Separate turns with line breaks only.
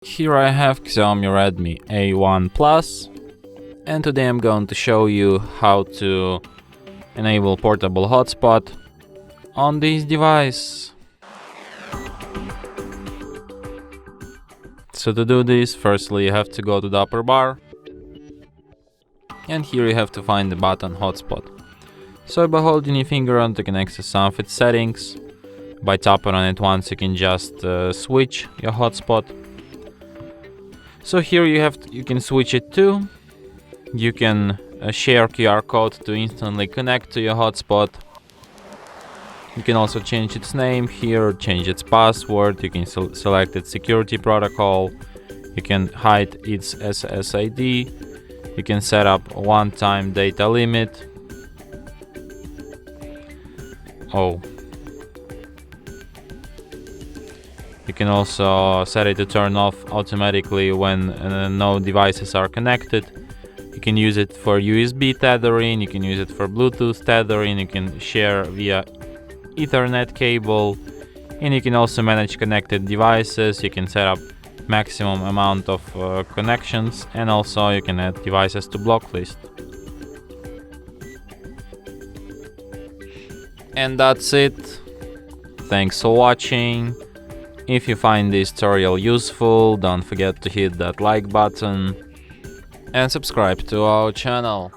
Here I have XIAOMI Redmi A1 Plus, and today I'm going to show you how to enable portable hotspot on this device. So to do this, firstly you have to go to the upper bar, and here you have to find the button hotspot. So by holding your finger on it, you can access some of its settings. By tapping on it once, you can just switch your hotspot. So here you can switch it to. You can share QR code to instantly connect to your hotspot. You can also change its name here, change its password. You can select its security protocol. You can hide its SSID. You can set up a one-time data limit. You can also set it to turn off automatically when no devices are connected. You can use it for USB tethering, you can use it for Bluetooth tethering, you can share via Ethernet cable, and you can also manage connected devices. You can set up maximum amount of connections, and also you can add devices to block list. And that's it. Thanks for watching. If you find this tutorial useful, don't forget to hit that like button and subscribe to our channel.